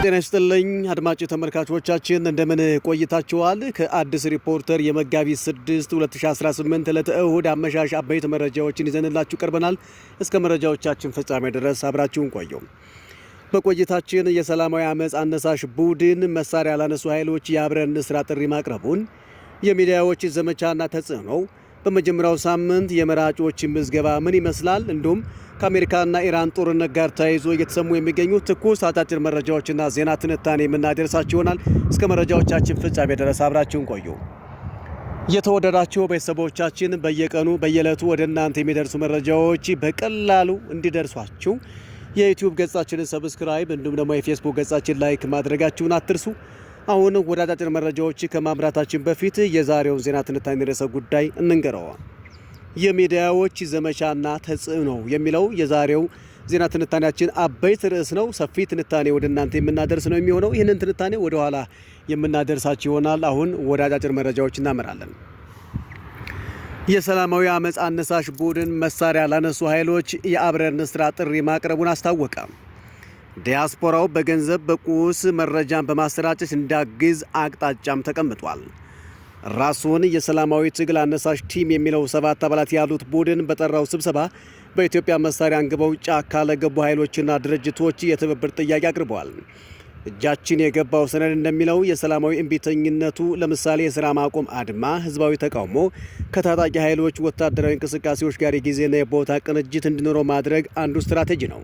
ጤና ይስጥልኝ አድማጭ ተመልካቾቻችን እንደምን ቆይታችኋል? ከአዲስ ሪፖርተር የመጋቢት 6 2018 ዕለተ እሁድ አመሻሽ አበይት መረጃዎችን ይዘንላችሁ ቀርበናል። እስከ መረጃዎቻችን ፍጻሜ ድረስ አብራችሁን ቆዩ። በቆይታችን የሰላማዊ አመጽ አነሳሽ ቡድን መሳሪያ ላነሱ ኃይሎች የአብረን እንስራ ጥሪ ማቅረቡን፣ የሚዲያዎች ዘመቻና ተጽዕኖ፣ በመጀመሪያው ሳምንት የመራጮች ምዝገባ ምን ይመስላል፣ እንዲሁም ከአሜሪካና ኢራን ጦርነት ጋር ተያይዞ እየተሰሙ የሚገኙ ትኩስ አጫጭር መረጃዎችና ዜና ትንታኔ የምናደርሳችሁ ይሆናል። እስከ መረጃዎቻችን ፍጻሜ ድረስ አብራችሁን ቆዩ። የተወደዳችሁ ቤተሰቦቻችን በየቀኑ በየዕለቱ ወደ እናንተ የሚደርሱ መረጃዎች በቀላሉ እንዲደርሷችሁ የዩቲዩብ ገጻችንን ሰብስክራይብ እንዲሁም ደግሞ የፌስቡክ ገጻችን ላይክ ማድረጋችሁን አትርሱ። አሁን ወደ አጫጭር መረጃዎች ከማምራታችን በፊት የዛሬውን ዜና ትንታኔ ርዕሰ ጉዳይ እንንገረው። የሚዲያዎች ዘመቻና ተጽዕኖ የሚለው የዛሬው ዜና ትንታኔያችን አበይት ርዕስ ነው። ሰፊ ትንታኔ ወደ እናንተ የምናደርስ ነው የሚሆነው። ይህንን ትንታኔ ወደ ኋላ የምናደርሳችሁ ይሆናል። አሁን ወደ አጫጭር መረጃዎች እናመራለን። የሰላማዊ አመጽ አነሳሽ ቡድን መሳሪያ ላነሱ ኃይሎች የአብረን እንስራ ጥሪ ማቅረቡን አስታወቀ። ዲያስፖራው በገንዘብ በቁስ መረጃን በማሰራጨት እንዲያግዝ አቅጣጫም ተቀምጧል። ራሱን የሰላማዊ ትግል አነሳሽ ቲም የሚለው 7 አባላት ያሉት ቡድን በጠራው ስብሰባ በኢትዮጵያ መሳሪያ አንግበው ጫካ ለገቡ ኃይሎችና ድርጅቶች የትብብር ጥያቄ አቅርበዋል። እጃችን የገባው ሰነድ እንደሚለው የሰላማዊ እምቢተኝነቱ ለምሳሌ የሥራ ማቆም አድማ፣ ህዝባዊ ተቃውሞ፣ ከታጣቂ ኃይሎች ወታደራዊ እንቅስቃሴዎች ጋር የጊዜና የቦታ ቅንጅት እንዲኖረው ማድረግ አንዱ ስትራቴጂ ነው።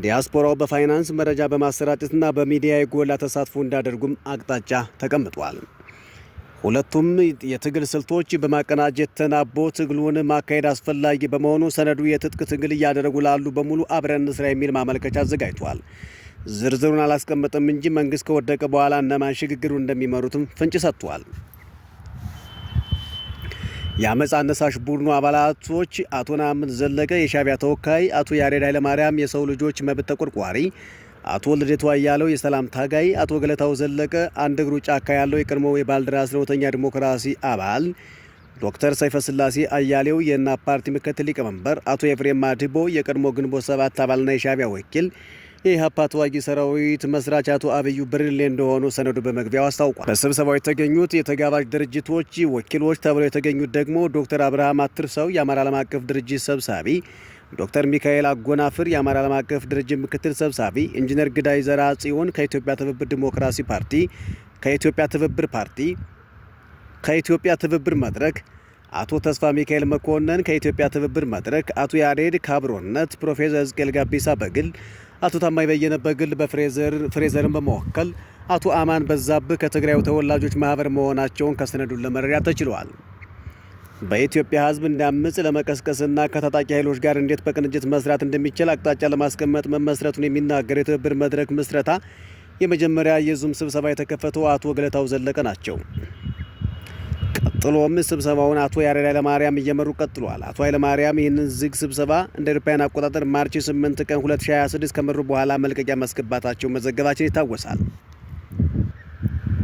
ዲያስፖራው በፋይናንስ መረጃ በማሰራጨትና በሚዲያ የጎላ ተሳትፎ እንዳደርጉም አቅጣጫ ተቀምጧል። ሁለቱም የትግል ስልቶች በማቀናጀት ተናቦ ትግሉን ማካሄድ አስፈላጊ በመሆኑ ሰነዱ የትጥቅ ትግል እያደረጉ ላሉ በሙሉ አብረን እንስራ የሚል ማመልከቻ አዘጋጅቷል። ዝርዝሩን አላስቀመጠም እንጂ መንግስት ከወደቀ በኋላ እነማን ሽግግሩን እንደሚመሩትም ፍንጭ ሰጥቷል። የአመጽ አነሳሽ ቡድኑ አባላቶች አቶ ነአምን ዘለቀ የሻዕቢያ ተወካይ፣ አቶ ያሬድ ኃይለማርያም የሰው ልጆች መብት ተቆርቋሪ፣ አቶ ልደቱ አያለው የሰላም ታጋይ፣ አቶ ገለታው ዘለቀ አንድ እግሩ ጫካ ያለው የቀድሞው የባልደራስ ለውጠኛ ዲሞክራሲ አባል፣ ዶክተር ሰይፈ ስላሴ አያሌው የና ፓርቲ ምክትል ሊቀመንበር፣ አቶ ኤፍሬም ማዲቦ የቀድሞ ግንቦት 7 አባልና የሻዕቢያ ወኪል፣ የኢህአፓ ተዋጊ ሰራዊት መስራች አቶ አብዩ ብርሌ እንደሆኑ ሰነዱ በመግቢያው አስታውቋል። በስብሰባው የተገኙት የተጋባዥ ድርጅቶች ወኪሎች ተብለው የተገኙት ደግሞ ዶክተር አብርሃም አትርሰው የአማራ ዓለም አቀፍ ድርጅት ሰብሳቢ፣ ዶክተር ሚካኤል አጎናፍር የአማራ ዓለም አቀፍ ድርጅት ምክትል ሰብሳቢ፣ ኢንጂነር ግዳይ ዘራ ጽዮን ከኢትዮጵያ ትብብር ዲሞክራሲ ፓርቲ፣ ከኢትዮጵያ ትብብር መድረክ፣ አቶ ተስፋ ሚካኤል መኮንን ከኢትዮጵያ ትብብር መድረክ፣ አቶ ያሬድ ካብሮነት፣ ፕሮፌሰር ሕዝቅኤል ጋቢሳ በግል፣ አቶ ታማኝ በየነ በግል በፍሬዘርን በመወከል፣ አቶ አማን በዛብህ ከትግራዩ ተወላጆች ማህበር መሆናቸውን ከሰነዱን ለመረዳት ተችሏል። በኢትዮጵያ ሕዝብ እንዲያምጽ ለመቀስቀስና ከታጣቂ ኃይሎች ጋር እንዴት በቅንጅት መስራት እንደሚችል አቅጣጫ ለማስቀመጥ መመስረቱን የሚናገር የትብብር መድረክ ምስረታ የመጀመሪያ የዙም ስብሰባ የተከፈተው አቶ ገለታው ዘለቀ ናቸው። ቀጥሎም ስብሰባውን አቶ ያሬድ ኃይለማርያም እየመሩ ቀጥሏል። አቶ ኃይለማርያም ይህንን ዝግ ስብሰባ እንደ አውሮፓውያን አቆጣጠር ማርች 8 ቀን 2026 ከመሩ በኋላ መልቀቂያ ማስገባታቸው መዘገባችን ይታወሳል።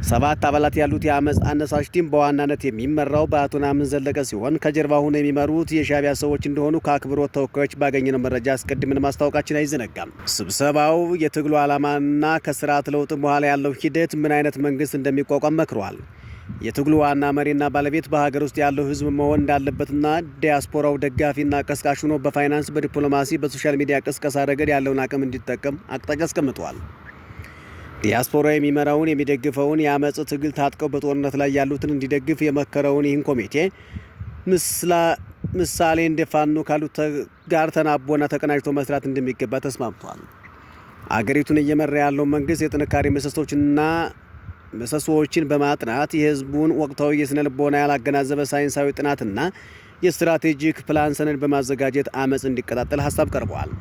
7 አባላት ያሉት የአመጽ አነሳሽ ቲም በዋናነት የሚመራው በአቶ ነአምን ዘለቀ ሲሆን ከጀርባ ሆነው የሚመሩት የሻዕቢያ ሰዎች እንደሆኑ ከአክብሮት ተወካዮች ባገኘነው መረጃ አስቀድመን ማስታወቃችን አይዘነጋም። ስብሰባው የትግሉ ዓላማና ከስርዓት ለውጥ በኋላ ያለው ሂደት ምን አይነት መንግስት እንደሚቋቋም መክሯል። የትግሉ ዋና መሪና ባለቤት በሀገር ውስጥ ያለው ህዝብ መሆን እንዳለበትና ዲያስፖራው ደጋፊና ቀስቃሽ ሆኖ በፋይናንስ፣ በዲፕሎማሲ፣ በሶሻል ሚዲያ ቅስቀሳ ረገድ ያለውን አቅም እንዲጠቀም አቅጣጫ አስቀምጧል። ዲያስፖራ የሚመራውን የሚደግፈውን የአመጽ ትግል ታጥቀው በጦርነት ላይ ያሉትን እንዲደግፍ የመከረውን ይህን ኮሚቴ ምሳሌ እንደ ፋኖ ካሉት ጋር ተናቦና ተቀናጅቶ መስራት እንደሚገባ ተስማምቷል። አገሪቱን እየመራ ያለው መንግስት የጥንካሬ ምሰሶዎችን በማጥናት የህዝቡን ወቅታዊ የስነ ልቦና ያላገናዘበ ሳይንሳዊ ጥናትና የስትራቴጂክ ፕላን ሰነድ በማዘጋጀት አመጽ እንዲቀጣጠል ሀሳብ ቀርቧል።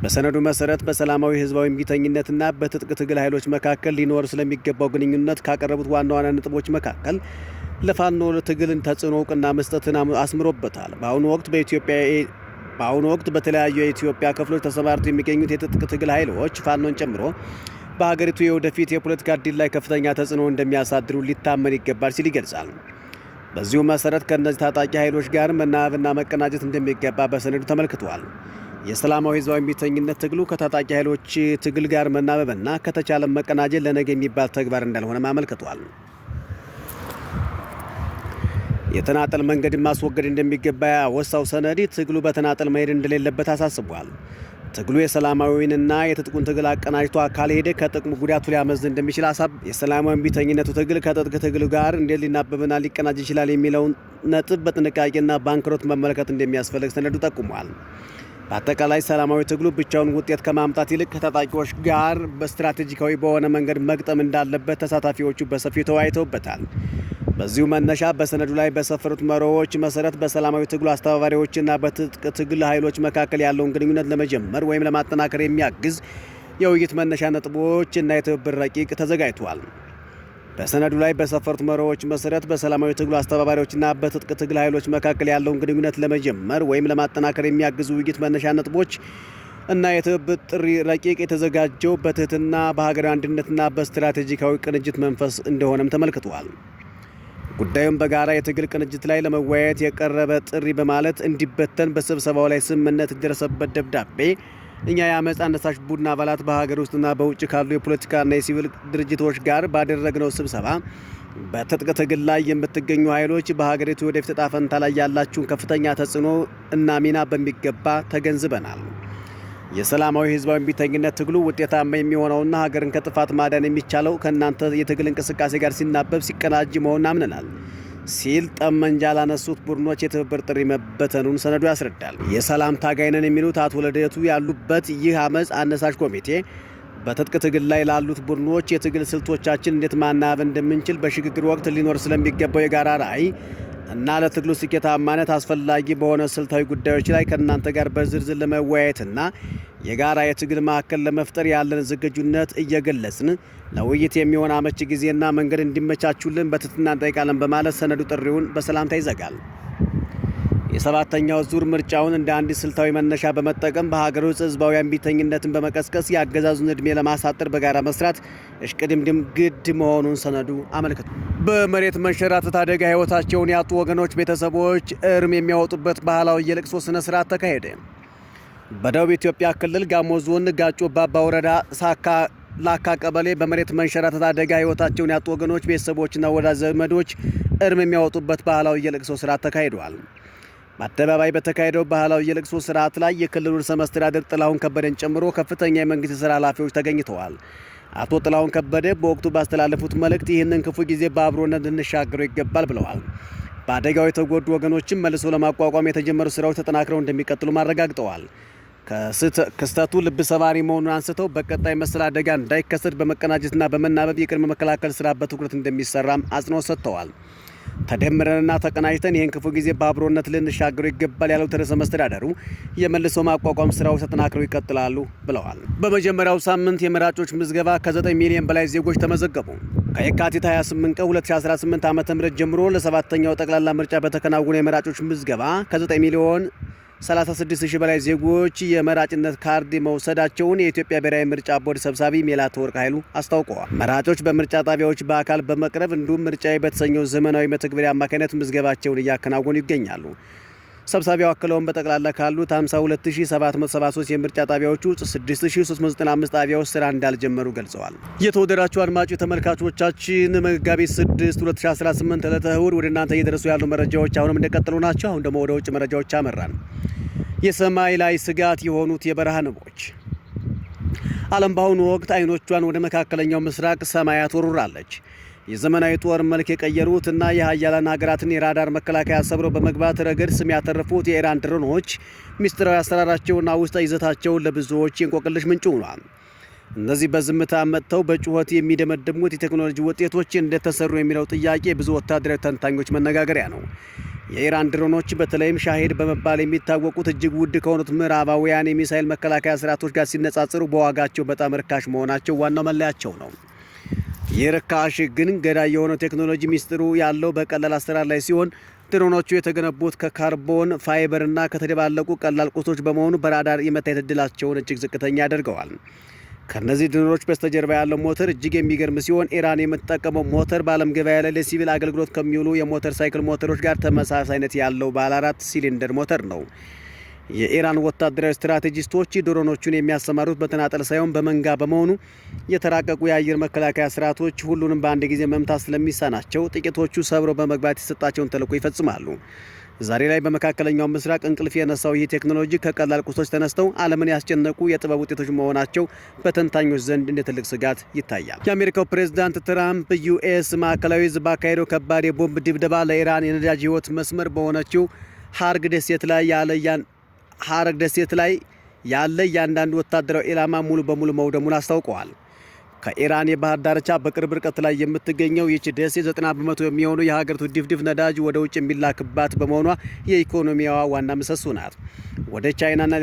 በሰነዱ መሰረት በሰላማዊ ህዝባዊ እምቢተኝነትና በትጥቅ ትግል ኃይሎች መካከል ሊኖር ስለሚገባው ግንኙነት ካቀረቡት ዋና ዋና ነጥቦች መካከል ለፋኖ ትግል ተጽዕኖ እውቅና መስጠትን አስምሮበታል። በአሁኑ ወቅት በተለያዩ የኢትዮጵያ ክፍሎች ተሰማርተው የሚገኙት የትጥቅ ትግል ኃይሎች ፋኖን ጨምሮ በሀገሪቱ የወደፊት የፖለቲካ ዕድል ላይ ከፍተኛ ተጽዕኖ እንደሚያሳድሩ ሊታመን ይገባል ሲል ይገልጻል። በዚሁ መሰረት ከእነዚህ ታጣቂ ኃይሎች ጋር መናበብና መቀናጀት እንደሚገባ በሰነዱ ተመልክቷል። የሰላማዊ ህዝባዊ እምቢተኝነት ትግሉ ከታጣቂ ኃይሎች ትግል ጋር መናበብና ከተቻለ መቀናጀት ለነገ የሚባል ተግባር እንዳልሆነ አመልክቷል። የተናጠል መንገድን ማስወገድ እንደሚገባ ያወሳው ሰነድ ትግሉ በተናጠል መሄድ እንደሌለበት አሳስቧል። ትግሉ የሰላማዊንና የትጥቁን ትግል አቀናጅቶ ካልሄደ ከጥቅሙ ጉዳቱ ሊያመዝን እንደሚችል የሰላማዊ እምቢተኝነቱ ትግል ከትጥቅ ትግሉ ጋር እንዴት ሊናበብና ሊቀናጅ ይችላል የሚለውን ነጥብ በጥንቃቄና በአንክሮት መመልከት እንደሚያስፈልግ ሰነዱ ጠቁሟል። በአጠቃላይ ሰላማዊ ትግሉ ብቻውን ውጤት ከማምጣት ይልቅ ከታጣቂዎች ጋር በስትራቴጂካዊ በሆነ መንገድ መግጠም እንዳለበት ተሳታፊዎቹ በሰፊው ተወያይተውበታል። በዚሁ መነሻ በሰነዱ ላይ በሰፈሩት መርሆዎች መሰረት በሰላማዊ ትግሉ አስተባባሪዎችና በትጥቅ ትግል ኃይሎች መካከል ያለውን ግንኙነት ለመጀመር ወይም ለማጠናከር የሚያግዝ የውይይት መነሻ ነጥቦች እና የትብብር ረቂቅ ተዘጋጅቷል። በሰነዱ ላይ በሰፈሩት መርሆዎች መሰረት በሰላማዊ ትግሉ አስተባባሪዎችና በትጥቅ ትግል ኃይሎች መካከል ያለውን ግንኙነት ለመጀመር ወይም ለማጠናከር የሚያግዝ ውይይት መነሻ ነጥቦች እና የትብብር ጥሪ ረቂቅ የተዘጋጀው በትህትና በሀገራዊ አንድነትና በስትራቴጂካዊ ቅንጅት መንፈስ እንደሆነም ተመልክቷል። ጉዳዩም በጋራ የትግል ቅንጅት ላይ ለመወያየት የቀረበ ጥሪ በማለት እንዲበተን በስብሰባው ላይ ስምምነት የደረሰበት ደብዳቤ እኛ የአመፅ አነሳሽ ቡድን አባላት በሀገር ውስጥና በውጭ ካሉ የፖለቲካና የሲቪል ድርጅቶች ጋር ባደረግነው ስብሰባ በትጥቅ ትግል ላይ የምትገኙ ኃይሎች በሀገሪቱ ወደፊት ዕጣ ፈንታ ላይ ያላችሁን ከፍተኛ ተጽዕኖ እና ሚና በሚገባ ተገንዝበናል። የሰላማዊ ህዝባዊ እምቢተኝነት ትግሉ ውጤታማ የሚሆነውና ሀገርን ከጥፋት ማዳን የሚቻለው ከእናንተ የትግል እንቅስቃሴ ጋር ሲናበብ ሲቀናጅ መሆኑን አምነናል ሲል ጠመንጃ ላነሱት ቡድኖች የትብብር ጥሪ መበተኑን ሰነዱ ያስረዳል። የሰላም ታጋይ ነን የሚሉት አቶ ልደቱ ያሉበት ይህ አመፅ አነሳሽ ኮሚቴ በትጥቅ ትግል ላይ ላሉት ቡድኖች የትግል ስልቶቻችን እንዴት ማናበብ እንደምንችል በሽግግር ወቅት ሊኖር ስለሚገባው የጋራ ራዕይ እና ለትግሉ ስኬታማነት አስፈላጊ በሆነ ስልታዊ ጉዳዮች ላይ ከእናንተ ጋር በዝርዝር ለመወያየትና የጋራ የትግል ማዕከል ለመፍጠር ያለን ዝግጁነት እየገለጽን ለውይይት የሚሆን አመቺ ጊዜና መንገድ እንዲመቻቹልን በትህትና እንጠይቃለን በማለት ሰነዱ ጥሪውን በሰላምታ ይዘጋል። የሰባተኛው ዙር ምርጫውን እንደ አንድ ስልታዊ መነሻ በመጠቀም በሀገር ውስጥ ህዝባዊ እምቢተኝነትን በመቀስቀስ የአገዛዙን ዕድሜ ለማሳጠር በጋራ መስራት እሽቅድምድም ግድ መሆኑን ሰነዱ አመልክቷል። በመሬት መንሸራተት አደጋ ህይወታቸውን ያጡ ወገኖች ቤተሰቦች እርም የሚያወጡበት ባህላዊ የልቅሶ ስነ ስርዓት ተካሄደ። በደቡብ ኢትዮጵያ ክልል ጋሞ ዞን ጋጮ ባባ ወረዳ ላካ ቀበሌ በመሬት መንሸራተት አደጋ ህይወታቸውን ያጡ ወገኖች ቤተሰቦችና ወዳጅ ዘመዶች እርም የሚያወጡበት ባህላዊ የልቅሶ ስርዓት ተካሂዷል። በአደባባይ በተካሄደው ባህላዊ የልቅሶ ስርዓት ላይ የክልሉ ርዕሰ መስተዳድር ጥላሁን ከበደን ጨምሮ ከፍተኛ የመንግስት የሥራ ኃላፊዎች ተገኝተዋል። አቶ ጥላሁን ከበደ በወቅቱ ባስተላለፉት መልእክት ይህንን ክፉ ጊዜ በአብሮነት ልንሻገረው ይገባል ብለዋል። በአደጋው የተጎዱ ወገኖችን መልሶ ለማቋቋም የተጀመሩ ስራዎች ተጠናክረው እንደሚቀጥሉ አረጋግጠዋል። ክስተቱ ልብ ሰባሪ መሆኑን አንስተው በቀጣይ መሰል አደጋ እንዳይከሰት በመቀናጀትና በመናበብ የቅድመ መከላከል ስራ በትኩረት እንደሚሰራም አጽንኦት ሰጥተዋል። ተደምረንና ተቀናጅተን ይህን ክፉ ጊዜ በአብሮነት ልንሻገረው ይገባል ያሉት ርዕሰ መስተዳደሩ የመልሶ ማቋቋም ስራዎች ተጠናክረው ይቀጥላሉ ብለዋል። በመጀመሪያው ሳምንት የመራጮች ምዝገባ ከ9 ሚሊዮን በላይ ዜጎች ተመዘገቡ። ከየካቲት 28 ቀን 2018 ዓ.ም ጀምሮ ለሰባተኛው ጠቅላላ ምርጫ በተከናወነ የመራጮች ምዝገባ ከ9 ሚሊዮን 36,000 በላይ ዜጎች የመራጭነት ካርድ መውሰዳቸውን የኢትዮጵያ ብሔራዊ ምርጫ ቦርድ ሰብሳቢ መላትወርቅ ኃይሉ አስታውቀዋል። መራጮች በምርጫ ጣቢያዎች በአካል በመቅረብ እንዲሁም ምርጫዬ በተሰኘው ዘመናዊ መተግበሪያ አማካኝነት ምዝገባቸውን እያከናወኑ ይገኛሉ። ሰብሳቢው አክለውም በጠቅላላ ካሉት 52773 የምርጫ ጣቢያዎች ውስጥ 6395 ጣቢያዎች ስራ እንዳልጀመሩ ገልጸዋል። የተወደዳችሁ አድማጭ ተመልካቾቻችን መጋቢት 6 2018 ዕለተ እሁድ ወደ እናንተ እየደረሱ ያሉ መረጃዎች አሁንም እንደቀጠሉ ናቸው። አሁን ደግሞ ወደ ውጭ መረጃዎች አመራን። የሰማይ ላይ ስጋት የሆኑት የበረሃ ንቦች። ዓለም በአሁኑ ወቅት አይኖቿን ወደ መካከለኛው ምስራቅ ሰማያት ወሩራለች። የዘመናዊ ጦር መልክ የቀየሩት እና የሀያላን ሀገራትን የራዳር መከላከያ ሰብረው በመግባት ረገድ ስም ያተረፉት የኢራን ድሮኖች ሚስጥራዊ አሰራራቸውና ውስጣዊ ይዘታቸውን ለብዙዎች የእንቆቅልሽ ምንጭ ሆኗል። እነዚህ በዝምታ መጥተው በጩኸት የሚደመድሙት የቴክኖሎጂ ውጤቶች እንደተሰሩ የሚለው ጥያቄ ብዙ ወታደራዊ ተንታኞች መነጋገሪያ ነው። የኢራን ድሮኖች በተለይም ሻሄድ በመባል የሚታወቁት እጅግ ውድ ከሆኑት ምዕራባውያን የሚሳኤል መከላከያ ስርዓቶች ጋር ሲነጻጸሩ በዋጋቸው በጣም ርካሽ መሆናቸው ዋናው መለያቸው ነው። ይህ ርካሽ ግን ገዳይ የሆነው ቴክኖሎጂ ሚስጥሩ ያለው በቀላል አሰራር ላይ ሲሆን ድሮኖቹ የተገነቡት ከካርቦን ፋይበር እና ከተደባለቁ ቀላል ቁሶች በመሆኑ በራዳር የመታየት ዕድላቸውን እጅግ ዝቅተኛ ያደርገዋል። ከነዚህ ድሮኖች በስተጀርባ ያለው ሞተር እጅግ የሚገርም ሲሆን ኢራን የምትጠቀመው ሞተር በዓለም ገበያ ላይ ለሲቪል አገልግሎት ከሚውሉ የሞተር ሳይክል ሞተሮች ጋር ተመሳሳይነት ያለው ባለ 4 ሲሊንደር ሞተር ነው። የኢራን ወታደራዊ ስትራቴጂስቶች ድሮኖቹን የሚያሰማሩት በተናጠል ሳይሆን በመንጋ በመሆኑ የተራቀቁ የአየር መከላከያ ስርዓቶች ሁሉንም በአንድ ጊዜ መምታት ስለሚሳናቸው ጥቂቶቹ ሰብረው በመግባት የተሰጣቸውን ተልዕኮ ይፈጽማሉ። ዛሬ ላይ በመካከለኛው ምስራቅ እንቅልፍ የነሳው ይህ ቴክኖሎጂ ከቀላል ቁሶች ተነስተው ዓለምን ያስጨነቁ የጥበብ ውጤቶች መሆናቸው በተንታኞች ዘንድ እንደ ትልቅ ስጋት ይታያል። የአሜሪካው ፕሬዝዳንት ትራምፕ ዩኤስ ማዕከላዊ ዕዝ ባካሄደው ከባድ የቦምብ ድብደባ ለኢራን የነዳጅ ህይወት መስመር በሆነችው ሀርግ ደሴት ላይ ያለ እያንዳንዱ ወታደራዊ ኢላማ ሙሉ በሙሉ መውደሙን አስታውቀዋል። ከኢራን የባህር ዳርቻ በቅርብ ርቀት ላይ የምትገኘው ይህች ደሴት 90 በመቶ የሚሆኑ የሀገሪቱ ድፍድፍ ነዳጅ ወደ ውጭ የሚላክባት በመሆኗ የኢኮኖሚዋ ዋና ምሰሶ ናት። ወደ ቻይናና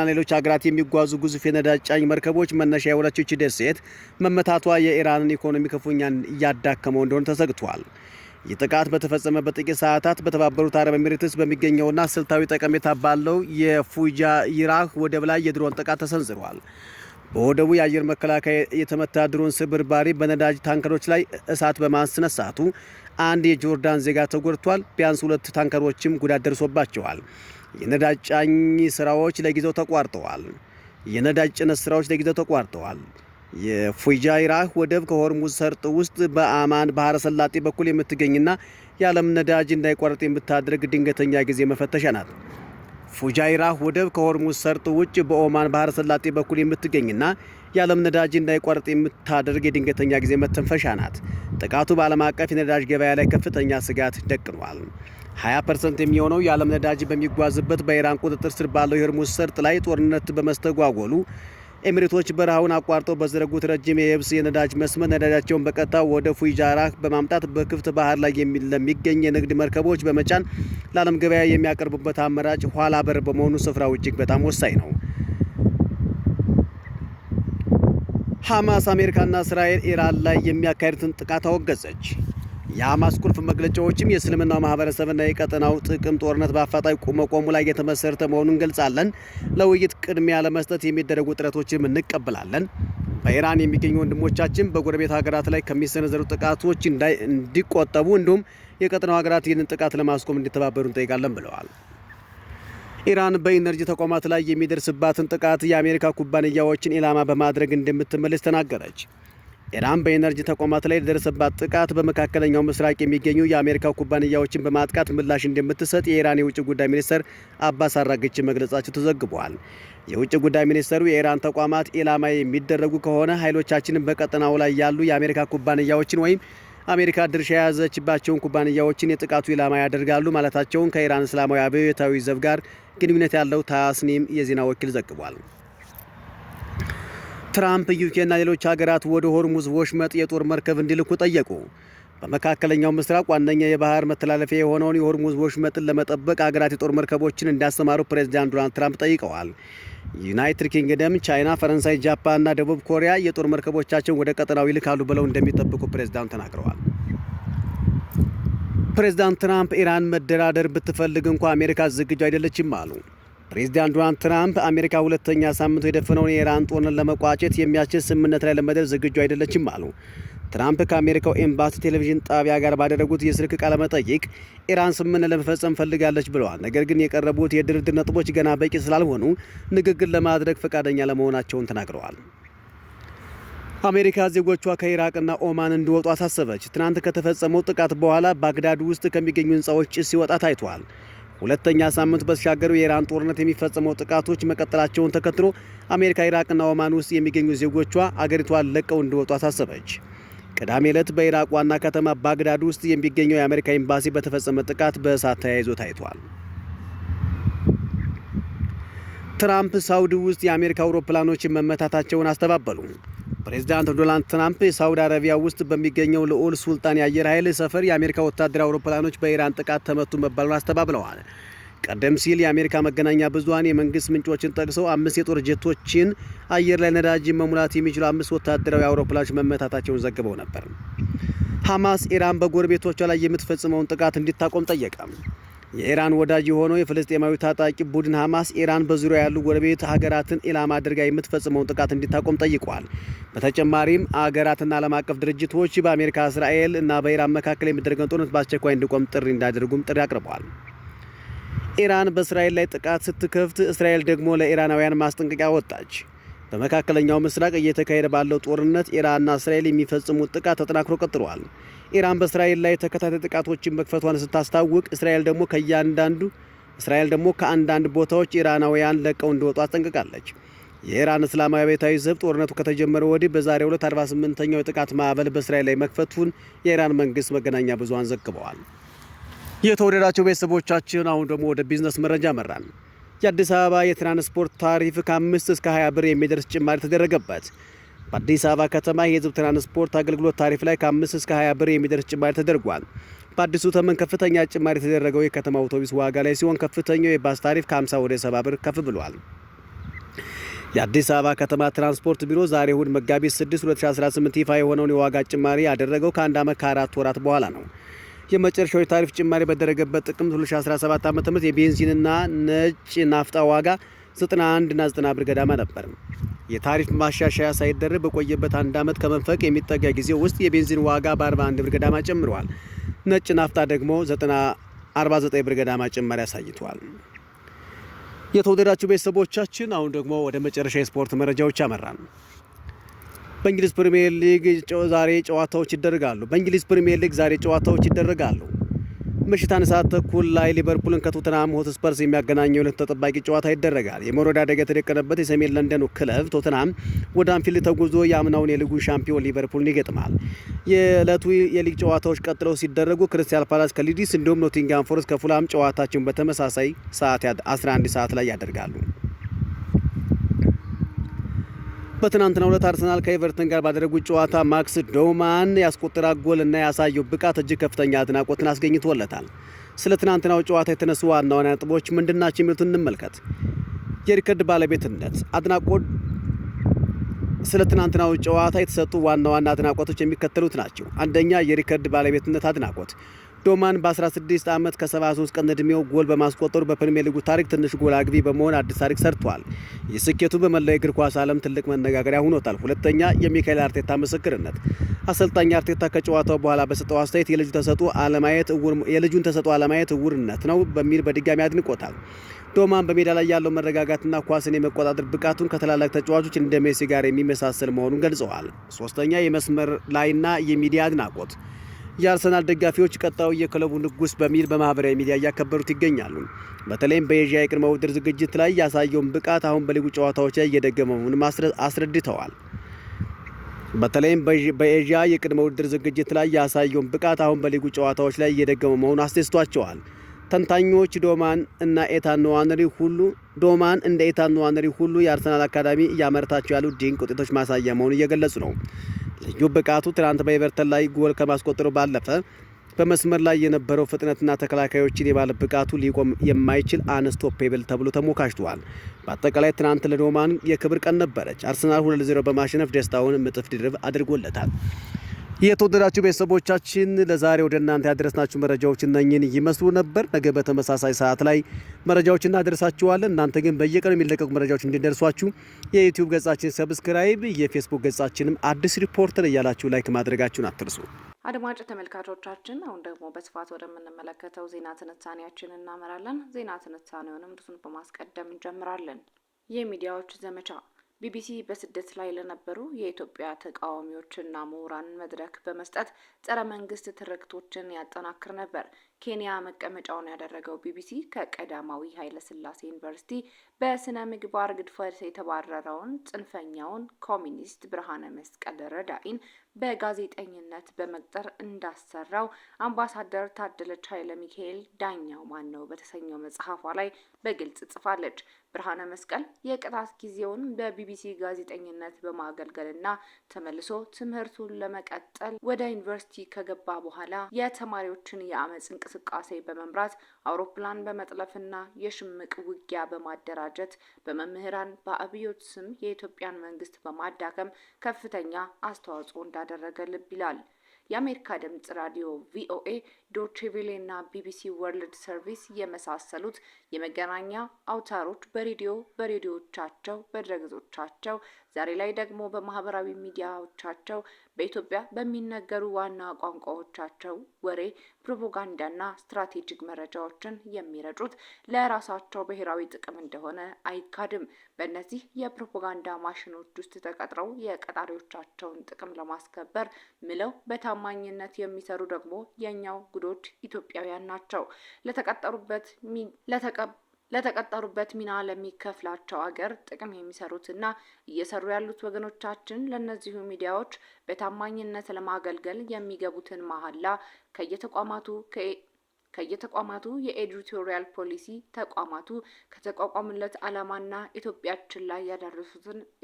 ሌሎች ሀገራት የሚጓዙ ግዙፍ የነዳጅ ጫኝ መርከቦች መነሻ የሆነችው ይህች ደሴት መመታቷ የኢራንን ኢኮኖሚ ክፉኛ እያዳከመው እንደሆነ ተሰግቷል። ይህ ጥቃት በተፈጸመበት ጥቂት ሰዓታት በተባበሩት አረብ ኤሚሬትስ በሚገኘውና ስልታዊ ጠቀሜታ ባለው የፉጃይራህ ወደብ ላይ የድሮን ጥቃት ተሰንዝሯል። በወደቡ የአየር መከላከያ የተመታ ድሮን ስብርባሪ በነዳጅ ታንከሮች ላይ እሳት በማስነሳቱ አንድ የጆርዳን ዜጋ ተጎድቷል። ቢያንስ 2 ታንከሮችም ጉዳት ደርሶባቸዋል። የነዳጅ ጫኝ ስራዎች ለጊዜው ተቋርጠዋል። የፉጃይራህ ወደብ ከሆርሙዝ ሰርጥ ውስጥ በአማን ባህረ ሰላጤ በኩል የምትገኝና የዓለም ነዳጅ እንዳይቋረጥ የምታደርግ ድንገተኛ ጊዜ መፈተሻ ናት። ፉጃይራህ ወደብ ከሆርሙዝ ሰርጥ ውጭ በኦማን ባህረ ሰላጤ በኩል የምትገኝና የዓለም ነዳጅ እንዳይቋረጥ የምታደርግ የድንገተኛ ጊዜ መተንፈሻ ናት። ጥቃቱ በዓለም አቀፍ የነዳጅ ገበያ ላይ ከፍተኛ ስጋት ደቅኗል። 20% የሚሆነው የዓለም ነዳጅ በሚጓዝበት በኢራን ቁጥጥር ስር ባለው የሆርሙዝ ሰርጥ ላይ ጦርነት በመስተጓጎሉ ኤሚሬቶች በረሃውን አቋርጠው በዘረጉት ረጅም የየብስ የነዳጅ መስመር ነዳጃቸውን በቀጥታ ወደ ፉጃይራህ በማምጣት በክፍት ባህር ላይ ለሚገኝ የንግድ መርከቦች በመጫን ለዓለም ገበያ የሚያቀርቡበት አማራጭ ኋላ በር በመሆኑ ስፍራው እጅግ በጣም ወሳኝ ነው። ሐማስ፣ አሜሪካና እስራኤል ኢራን ላይ የሚያካሂዱትን ጥቃት አወገዘች። የሐማስ ቁልፍ መግለጫዎችም የእስልምናው ማህበረሰብና የቀጠናው ጥቅም ጦርነት በአፋጣኝ መቆሙ ላይ የተመሰረተ መሆኑን እንገልጻለን። ለውይይት ቅድሚያ ለመስጠት የሚደረጉ ጥረቶችንም እንቀበላለን። በኢራን የሚገኙ ወንድሞቻችን በጎረቤት ሀገራት ላይ ከሚሰነዘሩ ጥቃቶች እንዲቆጠቡ እንዲሁም የቀጠናው ሀገራት ይህንን ጥቃት ለማስቆም እንዲተባበሩ እንጠይቃለን ብለዋል። ኢራን በኢነርጂ ተቋማት ላይ የሚደርስባትን ጥቃት የአሜሪካ ኩባንያዎችን ኢላማ በማድረግ እንደምትመልስ ተናገረች። ኢራን በኢነርጂ ተቋማት ላይ የደረሰባት ጥቃት በመካከለኛው ምስራቅ የሚገኙ የአሜሪካ ኩባንያዎችን በማጥቃት ምላሽ እንደምትሰጥ የኢራን የውጭ ጉዳይ ሚኒስትር አባስ አራግቺ መግለጻቸው ተዘግቧል። የውጭ ጉዳይ ሚኒስትሩ የኢራን ተቋማት ኢላማ የሚደረጉ ከሆነ ኃይሎቻችንን በቀጠናው ላይ ያሉ የአሜሪካ ኩባንያዎችን ወይም አሜሪካ ድርሻ የያዘችባቸውን ኩባንያዎችን የጥቃቱ ኢላማ ያደርጋሉ ማለታቸውን ከኢራን እስላማዊ አብዮታዊ ዘብ ጋር ግንኙነት ያለው ታስኒም የዜና ወኪል ዘግቧል። ትራምፕ ዩኬና ሌሎች ሀገራት ወደ ሆርሙዝ ወሽመጥ የጦር መርከብ እንዲልኩ ጠየቁ። በመካከለኛው ምስራቅ ዋነኛ የባህር መተላለፊያ የሆነውን የሆርሙዝ ወሽመጥን ለመጠበቅ ሀገራት የጦር መርከቦችን እንዲያሰማሩ ፕሬዚዳንት ዶናልድ ትራምፕ ጠይቀዋል። ዩናይትድ ኪንግደም፣ ቻይና፣ ፈረንሳይ፣ ጃፓንና ደቡብ ኮሪያ የጦር መርከቦቻቸውን ወደ ቀጠናው ይልካሉ ብለው እንደሚጠብቁ ፕሬዚዳንቱ ተናግረዋል። ፕሬዚዳንት ትራምፕ ኢራን መደራደር ብትፈልግ እንኳ አሜሪካ ዝግጁ አይደለችም አሉ። ፕሬዚዳንት ዶናልድ ትራምፕ አሜሪካ ሁለተኛ ሳምንቱ የደፈነውን የኢራን ጦርነት ለመቋጨት የሚያስችል ስምምነት ላይ ለመድረስ ዝግጁ አይደለችም አሉ። ትራምፕ ከአሜሪካው ኤምባሲ ቴሌቪዥን ጣቢያ ጋር ባደረጉት የስልክ ቃለ መጠይቅ ኢራን ስምምነት ለመፈጸም ፈልጋለች ብለዋል። ነገር ግን የቀረቡት የድርድር ነጥቦች ገና በቂ ስላልሆኑ ንግግር ለማድረግ ፈቃደኛ ለመሆናቸውን ተናግረዋል። አሜሪካ ዜጎቿ ከኢራቅና ኦማን እንዲወጡ አሳሰበች። ትናንት ከተፈጸመው ጥቃት በኋላ ባግዳድ ውስጥ ከሚገኙ ህንፃዎች ጭስ ሲወጣ ታይቷል። ሁለተኛ ሳምንት በተሻገሩ የኢራን ጦርነት የሚፈጸመው ጥቃቶች መቀጠላቸውን ተከትሎ አሜሪካ ኢራቅና ኦማን ውስጥ የሚገኙ ዜጎቿ አገሪቷን ለቀው እንዲወጡ አሳሰበች። ቅዳሜ ዕለት በኢራቅ ዋና ከተማ ባግዳድ ውስጥ የሚገኘው የአሜሪካ ኤምባሲ በተፈጸመ ጥቃት በእሳት ተያይዞ ታይቷል። ትራምፕ ሳውዲ ውስጥ የአሜሪካ አውሮፕላኖችን መመታታቸውን አስተባበሉ። ፕሬዚዳንት ዶናልድ ትራምፕ ሳውዲ አረቢያ ውስጥ በሚገኘው ልዑል ሱልጣን የአየር ኃይል ሰፈር የአሜሪካ ወታደራዊ አውሮፕላኖች በኢራን ጥቃት ተመቱ መባሉን አስተባብለዋል። ቀደም ሲል የአሜሪካ መገናኛ ብዙኃን የመንግስት ምንጮችን ጠቅሰው 5 የጦር ጀቶችን አየር ላይ ነዳጅ መሙላት የሚችሉ 5 ወታደራዊ አውሮፕላኖች መመታታቸውን ዘግበው ነበር። ሐማስ ኢራን በጎረቤቶቿ ላይ የምትፈጽመውን ጥቃት እንዲታቆም ጠየቀ። የኢራን ወዳጅ የሆነው የፍልስጤማዊ ታጣቂ ቡድን ሐማስ ኢራን በዙሪያ ያሉ ጎረቤት ሀገራትን ኢላማ አድርጋ የምትፈጽመውን ጥቃት እንዲታቆም ጠይቋል። በተጨማሪም አገራትና ዓለም አቀፍ ድርጅቶች በአሜሪካ፣ እስራኤል እና በኢራን መካከል የሚደረገውን ጦርነት በአስቸኳይ እንዲቆም ጥሪ እንዳደርጉም ጥሪ አቅርበዋል። ኢራን በእስራኤል ላይ ጥቃት ስትከፍት እስራኤል ደግሞ ለኢራናውያን ማስጠንቀቂያ ወጣች። በመካከለኛው ምስራቅ እየተካሄደ ባለው ጦርነት ኢራንና እስራኤል የሚፈጽሙት ጥቃት ተጠናክሮ ቀጥሏል። ኢራን በእስራኤል ላይ ተከታታይ ጥቃቶችን መክፈቷን ስታስታውቅ እስራኤል ደግሞ ከአንዳንድ ቦታዎች ኢራናውያን ለቀው እንዲወጡ አስጠንቅቃለች። የኢራን እስላማዊ አብዮታዊ ዘብ ጦርነቱ ከተጀመረ ወዲህ በዛሬው ዕለት 48ኛው የጥቃት ማዕበል በእስራኤል ላይ መክፈቱን የኢራን መንግስት መገናኛ ብዙሃን ዘግበዋል። የተወደዳቸው ቤተሰቦቻችን አሁን ደግሞ ወደ ቢዝነስ መረጃ መራን። የአዲስ አበባ የትራንስፖርት ታሪፍ ከ5 እስከ 20 ብር የሚደርስ ጭማሪ ተደረገበት። በአዲስ አበባ ከተማ የህዝብ ትራንስፖርት አገልግሎት ታሪፍ ላይ ከ5 እስከ 20 ብር የሚደርስ ጭማሪ ተደርጓል። በአዲሱ ተመን ከፍተኛ ጭማሪ የተደረገው የከተማ አውቶቡስ ዋጋ ላይ ሲሆን ከፍተኛው የባስ ታሪፍ ከ50 ወደ 70 ብር ከፍ ብሏል። የአዲስ አበባ ከተማ ትራንስፖርት ቢሮ ዛሬ እሁድ መጋቢት 6 2018 ይፋ የሆነውን የዋጋ ጭማሪ ያደረገው ከአንድ ዓመት ከ4 ወራት በኋላ ነው። የመጨረሻው የታሪፍ ጭማሪ በደረገበት ጥቅምት 2017 ዓ.ም የቤንዚንና ነጭ ናፍጣ ዋጋ 91 እና 90 ብር ገዳማ ነበር። የታሪፍ ማሻሻያ ሳይደረግ በቆየበት አንድ ዓመት ከመንፈቅ የሚጠጋ ጊዜ ውስጥ የቤንዚን ዋጋ በ41 ብር ገዳማ ጨምሯል። ነጭ ናፍጣ ደግሞ 49 ብር ገዳማ ጭማሪ አሳይቷል። የተወደዳችሁ ቤተሰቦቻችን አሁን ደግሞ ወደ መጨረሻ የስፖርት መረጃዎች አመራን። በእንግሊዝ ፕሪሚየር ሊግ ዛሬ ጨዋታዎች ይደረጋሉ። ምሽት 1 ሰዓት ተኩል ላይ ሊቨርፑልን ከቶተንሃም ሆትስፐርስ የሚያገናኘው ዕለት ተጠባቂ ጨዋታ ይደረጋል። የመውረድ አደጋ የተደቀነበት የሰሜን ለንደኑ ክለብ ቶተንሃም ወደ አንፊልድ ተጉዞ የአምናውን የሊጉ ሻምፒዮን ሊቨርፑልን ይገጥማል። የዕለቱ የሊግ ጨዋታዎች ቀጥለው ሲደረጉ ክሪስታል ፓላስ ከሊድስ እንዲሁም ኖቲንግሃም ፎረስት ከፉልሃም ጨዋታቸውን በተመሳሳይ ሰዓት 11 ሰዓት ላይ ያደርጋሉ። በትናንትናው ዕለት አርሰናል ከኤቨርተን ጋር ባደረጉት ጨዋታ ማክስ ዶማን ያስቆጠራት ጎል እና ያሳየው ብቃት እጅግ ከፍተኛ አድናቆትን አስገኝቶለታል። ስለ ትናንትናው ጨዋታ የተነሱ ዋና ዋና ነጥቦች ምንድናቸው የሚሉትን እንመልከት። የሪከርድ ባለቤትነት አድናቆት። ስለ ትናንትናው ጨዋታ የተሰጡ ዋና ዋና አድናቆቶች የሚከተሉት ናቸው። አንደኛ፣ የሪከርድ ባለቤትነት አድናቆት። ዶማን በ16 ዓመት ከ73 ቀን ዕድሜው ጎል በማስቆጠሩ በፕሪሚየር ሊጉ ታሪክ ትንሽ ጎል አግቢ በመሆን አዲስ ታሪክ ሰርቷል። የስኬቱ በመላው የእግር ኳስ ዓለም ትልቅ መነጋገሪያ ሆኖታል። ሁለተኛ፣ የሚካኤል አርቴታ ምስክርነት። አሰልጣኝ አርቴታ ከጨዋታው በኋላ በሰጠው አስተያየት የልጁን ተሰጥኦ አለማየት እውርነት ነው በሚል በድጋሚ አድንቆታል። ዶማን በሜዳ ላይ ያለው መረጋጋትና ኳስን የመቆጣጠር ብቃቱን ከታላላቅ ተጫዋቾች እንደ ሜሲ ጋር የሚመሳሰል መሆኑን ገልጸዋል። ሶስተኛ፣ የመስመር ላይና የሚዲያ አድናቆት። የአርሰናል ደጋፊዎች ቀጣዩ የክለቡ ንጉስ በሚል በማህበራዊ ሚዲያ እያከበሩት ይገኛሉ። በተለይም በኤዥያ የቅድመ ውድድር ዝግጅት ላይ ያሳየውን ብቃት አሁን በሊጉ ጨዋታዎች ላይ እየደገመ መሆኑን አስረድተዋል። አስደስቷቸዋል። ተንታኞች ዶማን እንደ ኤታን ንዋነሪ ሁሉ የአርሰናል አካዳሚ እያመረታቸው ያሉ ድንቅ ውጤቶች ማሳያ መሆኑን እየገለጹ ነው። ልዩ ብቃቱ ትናንት በኤቨርተን ላይ ጎል ከማስቆጠሩ ባለፈ በመስመር ላይ የነበረው ፍጥነትና ተከላካዮችን የማለፍ ብቃቱ ሊቆም የማይችል አንስቶፔብል ተብሎ ተሞካሽቷል። በአጠቃላይ ትናንት ለዶማን የክብር ቀን ነበረች። አርሰናል 2-0 በማሸነፍ ደስታውን እጥፍ ድርብ አድርጎለታል። የተወደዳችሁ ቤተሰቦቻችን ለዛሬ ወደ እናንተ ያደረስናችሁ መረጃዎች እነኝን ይመስሉ ነበር። ነገ በተመሳሳይ ሰዓት ላይ መረጃዎች እናደርሳችኋለን። እናንተ ግን በየቀኑ የሚለቀቁ መረጃዎች እንዲደርሷችሁ የዩቲዩብ ገጻችን ሰብስክራይብ፣ የፌስቡክ ገጻችንም አዲስ ሪፖርተር እያላችሁ ላይክ ማድረጋችሁን አትርሱ። አድማጭ ተመልካቾቻችን አሁን ደግሞ በስፋት ወደምንመለከተው ዜና ትንታኔያችን እናመራለን። ዜና ትንታኔውንም እርሱን በማስቀደም እንጀምራለን። የሚዲያዎች ዘመቻ ቢቢሲ በስደት ላይ ለነበሩ የኢትዮጵያ ተቃዋሚዎችና ምሁራን መድረክ በመስጠት ጸረ መንግስት ትርክቶችን ያጠናክር ነበር። ኬንያ መቀመጫውን ያደረገው ቢቢሲ ከቀዳማዊ ኃይለሥላሴ ዩኒቨርሲቲ በስነ ምግባር ግድፈት የተባረረውን ጽንፈኛውን ኮሚኒስት ብርሃነ መስቀል ረዳኢን በጋዜጠኝነት በመቅጠር እንዳሰራው አምባሳደር ታደለች ኃይለ ሚካኤል ዳኛው ማን ነው በተሰኘው መጽሐፏ ላይ በግልጽ ጽፋለች። ብርሃነ መስቀል የቅጣት ጊዜውን በቢቢሲ ጋዜጠኝነት በማገልገልና ተመልሶ ትምህርቱን ለመቀጠል ወደ ዩኒቨርሲቲ ከገባ በኋላ የተማሪዎችን የአመጽ እንቅስቃሴ በመምራት አውሮፕላን በመጥለፍና የሽምቅ ውጊያ በማደራጀት በመምህራን በአብዮት ስም የኢትዮጵያን መንግስት በማዳከም ከፍተኛ አስተዋጽኦ እንዳደረገ ልብ ይላል። የአሜሪካ ድምጽ ራዲዮ ቪኦኤ ዶቼ ቬለ እና ቢቢሲ ወርልድ ሰርቪስ የመሳሰሉት የመገናኛ አውታሮች በሬዲዮቻቸው፣ በድረገጾቻቸው ዛሬ ላይ ደግሞ በማህበራዊ ሚዲያዎቻቸው በኢትዮጵያ በሚነገሩ ዋና ቋንቋዎቻቸው ወሬ፣ ፕሮፓጋንዳና ስትራቴጂክ መረጃዎችን የሚረጩት ለራሳቸው ብሔራዊ ጥቅም እንደሆነ አይካድም። በእነዚህ የፕሮፓጋንዳ ማሽኖች ውስጥ ተቀጥረው የቀጣሪዎቻቸውን ጥቅም ለማስከበር ምለው በታማኝነት የሚሰሩ ደግሞ የኛው ጉዶች ኢትዮጵያውያን ናቸው። ለተቀጠሩበት ሚና ለሚከፍላቸው አገር ጥቅም የሚሰሩትና እየሰሩ ያሉት ወገኖቻችን ለነዚሁ ሚዲያዎች በታማኝነት ለማገልገል የሚገቡትን መሐላ ከየተቋማቱ የኤዲቶሪያል ፖሊሲ ተቋማቱ ከተቋቋሙለት ዓላማና ኢትዮጵያችን ላይ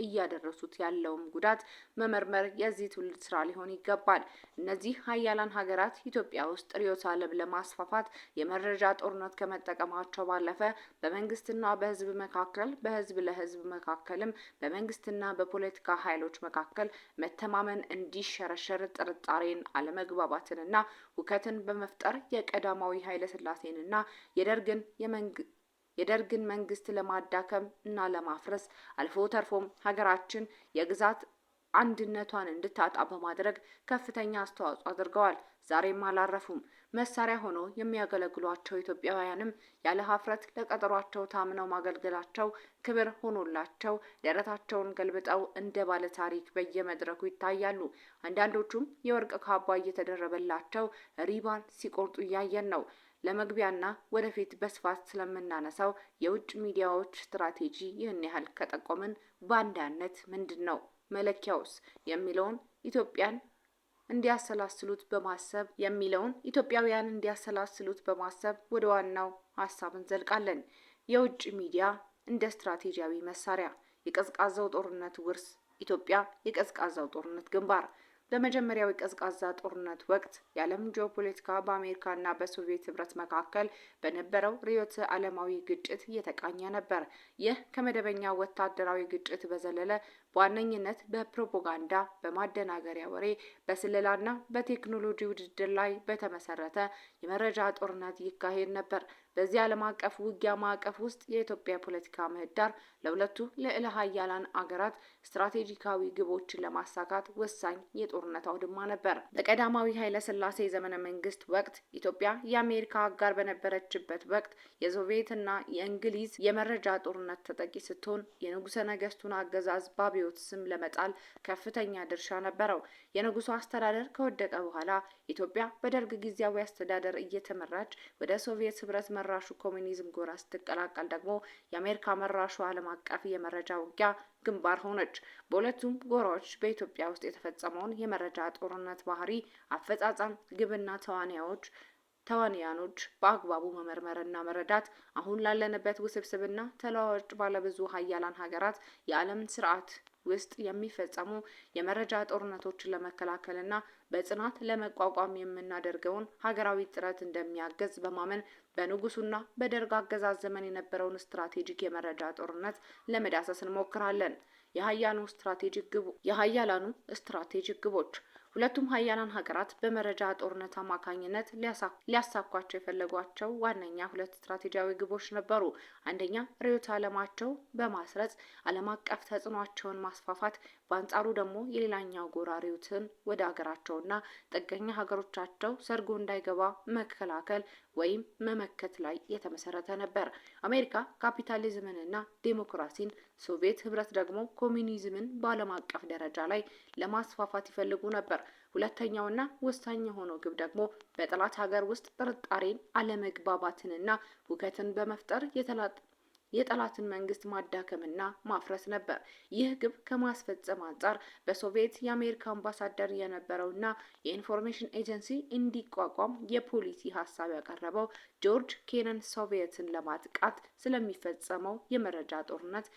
እያደረሱት ያለውን ጉዳት መመርመር የዚህ ትውልድ ስራ ሊሆን ይገባል። እነዚህ ሀያላን ሀገራት ኢትዮጵያ ውስጥ ርዕዮተ ዓለም ለማስፋፋት የመረጃ ጦርነት ከመጠቀማቸው ባለፈ በመንግስትና በህዝብ መካከል፣ በህዝብ ለህዝብ መካከልም በመንግስትና በፖለቲካ ኃይሎች መካከል መተማመን እንዲሸረሸር ጥርጣሬን፣ አለመግባባትንና ሁከትን በመፍጠር የቀዳማዊ ኃይለ ሥላሴንና የደርግን መንግስት ለማዳከም እና ለማፍረስ አልፎ ተርፎም ሀገራችን የግዛት አንድነቷን እንድታጣ በማድረግ ከፍተኛ አስተዋጽኦ አድርገዋል። ዛሬም አላረፉም። መሳሪያ ሆኖ የሚያገለግሏቸው ኢትዮጵያውያንም ያለ ሀፍረት ለቀጠሯቸው ታምነው ማገልገላቸው ክብር ሆኖላቸው ደረታቸውን ገልብጠው እንደ ባለ ታሪክ በየመድረኩ ይታያሉ። አንዳንዶቹም የወርቅ ካባ እየተደረበላቸው ሪባን ሲቆርጡ እያየን ነው። ለመግቢያና ወደፊት በስፋት ስለምናነሳው የውጭ ሚዲያዎች ስትራቴጂ ይህን ያህል ከጠቆምን ባንዳነት ምንድን ነው መለኪያውስ የሚለውን ኢትዮጵያውያን እንዲያሰላስሉት በማሰብ ወደ ዋናው ሀሳብ እንዘልቃለን። የውጭ ሚዲያ እንደ ስትራቴጂያዊ መሳሪያ። የቀዝቃዛው ጦርነት ውርስ። ኢትዮጵያ የቀዝቃዛው ጦርነት ግንባር። በመጀመሪያው የቀዝቃዛ ጦርነት ወቅት የዓለም ጂኦፖለቲካ በአሜሪካና በሶቪየት ህብረት መካከል በነበረው ርዕዮተ ዓለማዊ ግጭት እየተቃኘ ነበር። ይህ ከመደበኛ ወታደራዊ ግጭት በዘለለ በዋነኝነት በፕሮፓጋንዳ፣ በማደናገሪያ ወሬ፣ በስለላና በቴክኖሎጂ ውድድር ላይ በተመሰረተ የመረጃ ጦርነት ይካሄድ ነበር። በዚህ ዓለም አቀፍ ውጊያ ማዕቀፍ ውስጥ የኢትዮጵያ ፖለቲካ ምህዳር ለሁለቱ ልዕለ ሀያላን አገራት ስትራቴጂካዊ ግቦችን ለማሳካት ወሳኝ የጦርነት አውድማ ነበር። በቀዳማዊ ኃይለ ሥላሴ ዘመነ መንግስት ወቅት ኢትዮጵያ የአሜሪካ አጋር በነበረችበት ወቅት የሶቪየትና የእንግሊዝ የመረጃ ጦርነት ተጠቂ ስትሆን የንጉሠ ነገስቱን አገዛዝ በአብዮት ስም ለመጣል ከፍተኛ ድርሻ ነበረው። የንጉሱ አስተዳደር ከወደቀ በኋላ ኢትዮጵያ በደርግ ጊዜያዊ አስተዳደር እየተመራች ወደ ሶቪየት ህብረት መራሹ ኮሚኒዝም ጎራ ስትቀላቀል ደግሞ የአሜሪካ መራሹ ዓለም አቀፍ የመረጃ ውጊያ ግንባር ሆነች። በሁለቱም ጎራዎች በኢትዮጵያ ውስጥ የተፈጸመውን የመረጃ ጦርነት ባህሪ፣ አፈጻጸም፣ ግብና ተዋንያኖች በአግባቡ መመርመርና መረዳት አሁን ላለንበት ውስብስብና ተለዋዋጭ ባለብዙ ሀያላን ሀገራት የዓለም ስርዓት ውስጥ የሚፈጸሙ የመረጃ ጦርነቶችን ለመከላከልና በጽናት ለመቋቋም የምናደርገውን ሀገራዊ ጥረት እንደሚያገዝ በማመን በንጉሱና በደርግ አገዛዝ ዘመን የነበረውን ስትራቴጂክ የመረጃ ጦርነት ለመዳሰስ እንሞክራለን። የሀያላኑ ስትራቴጂክ ግቦች። ሁለቱም ሀያላን ሀገራት በመረጃ ጦርነት አማካኝነት ሊያሳኳቸው የፈለጓቸው ዋነኛ ሁለት ስትራቴጂያዊ ግቦች ነበሩ። አንደኛ ርዕዮተ ዓለማቸው በማስረጽ ዓለም አቀፍ ተጽዕኖአቸውን ማስፋፋት፣ በአንጻሩ ደግሞ የሌላኛው ጎራ ርዕዮትን ወደ ሀገራቸውና ጥገኛ ሀገሮቻቸው ሰርጎ እንዳይገባ መከላከል ወይም መመከት ላይ የተመሰረተ ነበር። አሜሪካ ካፒታሊዝምንና ዴሞክራሲን፣ ሶቪየት ህብረት ደግሞ ኮሚኒዝምን በዓለም አቀፍ ደረጃ ላይ ለማስፋፋት ይፈልጉ ነበር። ሁለተኛውና ወሳኝ የሆነው ግብ ደግሞ በጠላት ሀገር ውስጥ ጥርጣሬን፣ አለመግባባትንና ሁከትን በመፍጠር የጠላትን መንግስት ማዳከምና ማፍረስ ነበር። ይህ ግብ ከማስፈጸም አንጻር በሶቪየት የአሜሪካ አምባሳደር የነበረውና የኢንፎርሜሽን ኤጀንሲ እንዲቋቋም የፖሊሲ ሀሳብ ያቀረበው ጆርጅ ኬነን ሶቪየትን ለማጥቃት ስለሚፈጸመው የመረጃ ጦርነት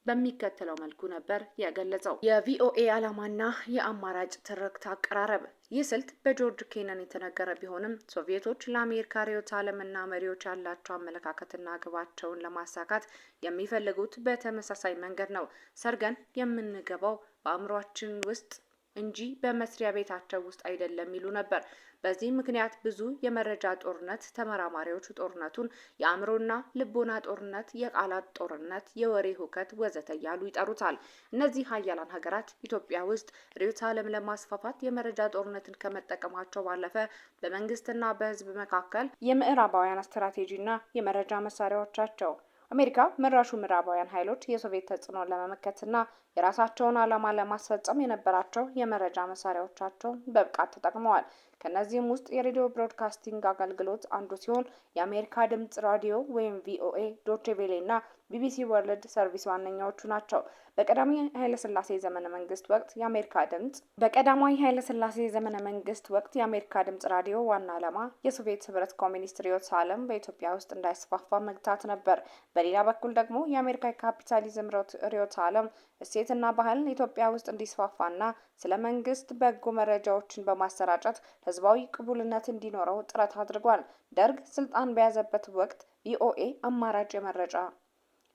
በሚከተለው መልኩ ነበር የገለጸው። የቪኦኤ ዓላማና የአማራጭ ትርክት አቀራረብ። ይህ ስልት በጆርጅ ኬነን የተነገረ ቢሆንም ሶቪየቶች ለአሜሪካ ርዕዮተ ዓለምና መሪዎች ያላቸው አመለካከትና ግባቸውን ለማሳካት የሚፈልጉት በተመሳሳይ መንገድ ነው። ሰርገን የምንገባው በአእምሯችን ውስጥ እንጂ በመስሪያ ቤታቸው ውስጥ አይደለም ይሉ ነበር። በዚህ ምክንያት ብዙ የመረጃ ጦርነት ተመራማሪዎች ጦርነቱን የአእምሮና ልቦና ጦርነት፣ የቃላት ጦርነት፣ የወሬ ሁከት ወዘተ እያሉ ይጠሩታል። እነዚህ ሀያላን ሀገራት ኢትዮጵያ ውስጥ ርዕዮተ ዓለም ለማስፋፋት የመረጃ ጦርነትን ከመጠቀማቸው ባለፈ በመንግስትና በህዝብ መካከል የምዕራባውያን ስትራቴጂና የመረጃ መሳሪያዎቻቸው አሜሪካ መራሹ ምዕራባውያን ኃይሎች የሶቪየት ተጽዕኖን ለመመከትና የራሳቸውን ዓላማ ለማስፈጸም የነበራቸው የመረጃ መሳሪያዎቻቸውን በብቃት ተጠቅመዋል። ከነዚህም ውስጥ የሬዲዮ ብሮድካስቲንግ አገልግሎት አንዱ ሲሆን የአሜሪካ ድምጽ ራዲዮ ወይም ቪኦኤ፣ ዶቼ ቬሌ እና ቢቢሲ ወርልድ ሰርቪስ ዋነኛዎቹ ናቸው። በቀዳማዊ ኃይለ ሥላሴ ዘመነ መንግስት ወቅት የአሜሪካ ድምጽ ራዲዮ ዋና ዓላማ የሶቪየት ህብረት ኮሚኒስት ርዕዮተ ዓለም በኢትዮጵያ ውስጥ እንዳይስፋፋ መግታት ነበር። በሌላ በኩል ደግሞ የአሜሪካ ካፒታሊዝም ርዕዮተ ዓለም እሴትና ባህልን ኢትዮጵያ ውስጥ እንዲስፋፋና ስለ መንግስት በጎ መረጃዎችን በማሰራጨት ህዝባዊ ቅቡልነት እንዲኖረው ጥረት አድርጓል። ደርግ ስልጣን በያዘበት ወቅት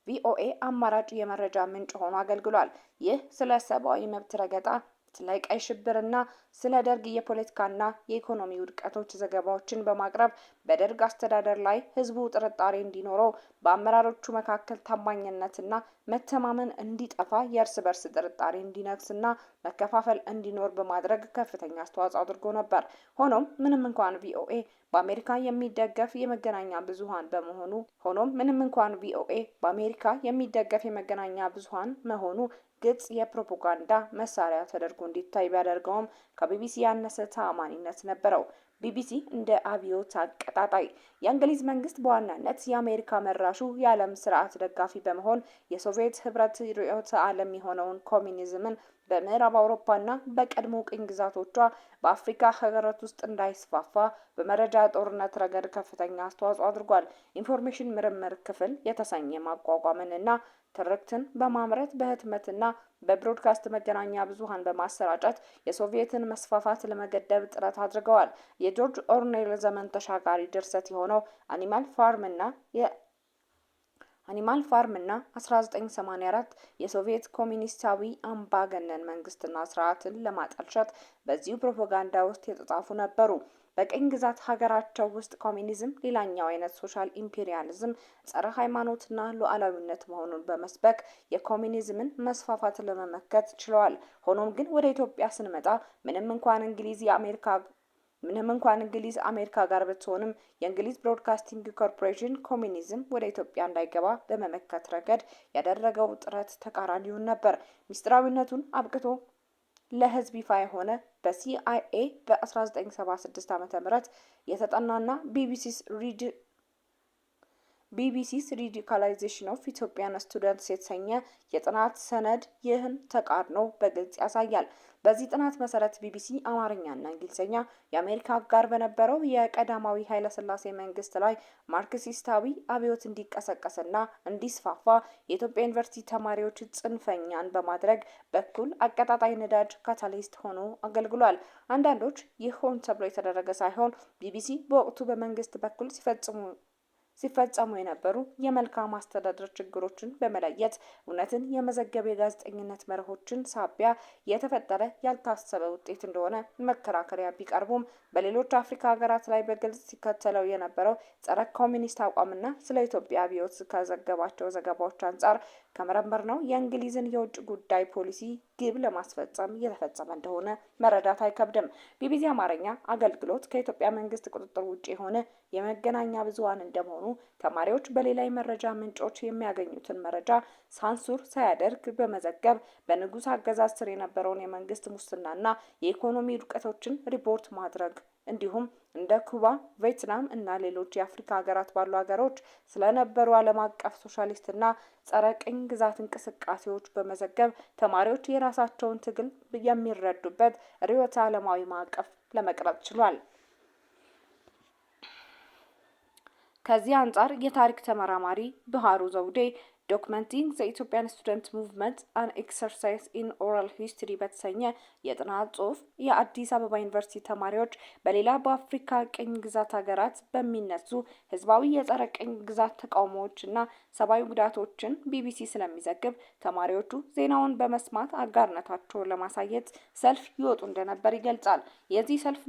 ቪኦኤ አማራጭ የመረጃ ምንጭ ሆኖ አገልግሏል። ይህ ስለ ሰብአዊ መብት ረገጣ፣ ስለ ቀይ ሽብርና ስለ ደርግ የፖለቲካና የኢኮኖሚ ውድቀቶች ዘገባዎችን በማቅረብ በደርግ አስተዳደር ላይ ህዝቡ ጥርጣሬ እንዲኖረው፣ በአመራሮቹ መካከል ታማኝነትና መተማመን እንዲጠፋ፣ የእርስ በርስ ጥርጣሬ እንዲነግስና መከፋፈል እንዲኖር በማድረግ ከፍተኛ አስተዋጽኦ አድርጎ ነበር። ሆኖም ምንም እንኳን ቪኦኤ በአሜሪካ የሚደገፍ የመገናኛ ብዙሃን መሆኑ ግልጽ የፕሮፓጋንዳ መሳሪያ ተደርጎ እንዲታይ ቢያደርገውም ከቢቢሲ ያነሰ ተአማኒነት ነበረው። ቢቢሲ እንደ አብዮት አቀጣጣይ የእንግሊዝ መንግስት በዋናነት የአሜሪካ መራሹ የዓለም ስርዓት ደጋፊ በመሆን የሶቪየት ህብረት ርዕዮተ ዓለም የሆነውን ኮሚኒዝምን በምዕራብ አውሮፓና በቀድሞ ቅኝ ግዛቶቿ በአፍሪካ ሀገራት ውስጥ እንዳይስፋፋ በመረጃ ጦርነት ረገድ ከፍተኛ አስተዋጽኦ አድርጓል። ኢንፎርሜሽን ምርምር ክፍል የተሰኘ ማቋቋምንና ትርክትን በማምረት በህትመትና በብሮድካስት መገናኛ ብዙሃን በማሰራጨት የሶቪየትን መስፋፋት ለመገደብ ጥረት አድርገዋል። የጆርጅ ኦርዌል ዘመን ተሻጋሪ ድርሰት የሆነው አኒማል ፋርም እና 1984 የሶቪየት ኮሚኒስታዊ አምባገነን መንግስትና ስርዓትን ለማጠልሸት በዚሁ ፕሮፓጋንዳ ውስጥ የተጻፉ ነበሩ። በቅኝ ግዛት ሀገራቸው ውስጥ ኮሚኒዝም ሌላኛው አይነት ሶሻል ኢምፔሪያሊዝም ጸረ ሃይማኖትና ሉዓላዊነት መሆኑን በመስበክ የኮሚኒዝምን መስፋፋት ለመመከት ችለዋል። ሆኖም ግን ወደ ኢትዮጵያ ስንመጣ ምንም እንኳን እንግሊዝ አሜሪካ ጋር ብትሆንም የእንግሊዝ ብሮድካስቲንግ ኮርፖሬሽን ኮሚኒዝም ወደ ኢትዮጵያ እንዳይገባ በመመከት ረገድ ያደረገው ጥረት ተቃራኒውን ነበር። ሚስጥራዊነቱን አብቅቶ ለህዝብ ይፋ የሆነ በሲአይኤ በ1976 ዓ.ም የተጠናና ቢቢሲስ ሪዲካላይዜሽን ኦፍ ኢትዮጵያን ስቱደንትስ የተሰኘ የጥናት ሰነድ ይህን ተቃርኖ በግልጽ ያሳያል። በዚህ ጥናት መሰረት ቢቢሲ አማርኛና እንግሊዝኛ የአሜሪካ አጋር በነበረው የቀዳማዊ ኃይለ ሥላሴ መንግስት ላይ ማርክሲስታዊ አብዮት እንዲቀሰቀስና እንዲስፋፋ የኢትዮጵያ ዩኒቨርሲቲ ተማሪዎች ጽንፈኛን በማድረግ በኩል አቀጣጣይ ነዳጅ ካታሊስት ሆኖ አገልግሏል። አንዳንዶች ይህ ሆን ተብሎ የተደረገ ሳይሆን ቢቢሲ በወቅቱ በመንግስት በኩል ሲፈጸሙ የነበሩ የመልካም አስተዳደር ችግሮችን በመለየት እውነትን የመዘገብ የጋዜጠኝነት መርሆችን ሳቢያ የተፈጠረ ያልታሰበ ውጤት እንደሆነ መከራከሪያ ቢቀርቡም በሌሎች አፍሪካ ሀገራት ላይ በግልጽ ሲከተለው የነበረው ጸረ ኮሚኒስት አቋምና ስለ ኢትዮጵያ አብዮት ከዘገባቸው ዘገባዎች አንጻር ከመረመር ነው የእንግሊዝን የውጭ ጉዳይ ፖሊሲ ግብ ለማስፈጸም እየተፈጸመ እንደሆነ መረዳት አይከብድም። ቢቢሲ አማርኛ አገልግሎት ከኢትዮጵያ መንግስት ቁጥጥር ውጭ የሆነ የመገናኛ ብዙሃን እንደመሆኑ ተማሪዎች በሌላ የመረጃ ምንጮች የሚያገኙትን መረጃ ሳንሱር ሳያደርግ በመዘገብ በንጉሥ አገዛዝ ስር የነበረውን የመንግስት ሙስናና የኢኮኖሚ ውድቀቶችን ሪፖርት ማድረግ እንዲሁም እንደ ኩባ፣ ቬትናም እና ሌሎች የአፍሪካ ሀገራት ባሉ ሀገሮች ስለነበሩ ዓለም አቀፍ ሶሻሊስትና ጸረ ቅኝ ግዛት እንቅስቃሴዎች በመዘገብ ተማሪዎች የራሳቸውን ትግል የሚረዱበት ርዕዮተ ዓለማዊ ማዕቀፍ ለመቅረጽ ችሏል። ከዚህ አንጻር የታሪክ ተመራማሪ ብሃሩ ዘውዴ ዶክመንቲንግ ዘ ኢትዮጵያን ስቱደንት ሙቭመንት አን ኤክሰርሳይዝ ኢን ኦራል ሂስትሪ በተሰኘ የጥናት ጽሑፍ የአዲስ አበባ ዩኒቨርሲቲ ተማሪዎች በሌላ በአፍሪካ ቅኝ ግዛት ሀገራት በሚነሱ ህዝባዊ የጸረ ቅኝ ግዛት ተቃውሞዎችና ሰብአዊ ጉዳቶችን ቢቢሲ ስለሚዘግብ ተማሪዎቹ ዜናውን በመስማት አጋርነታቸውን ለማሳየት ሰልፍ ይወጡ እንደነበር ይገልጻል። የዚህ ሰልፍ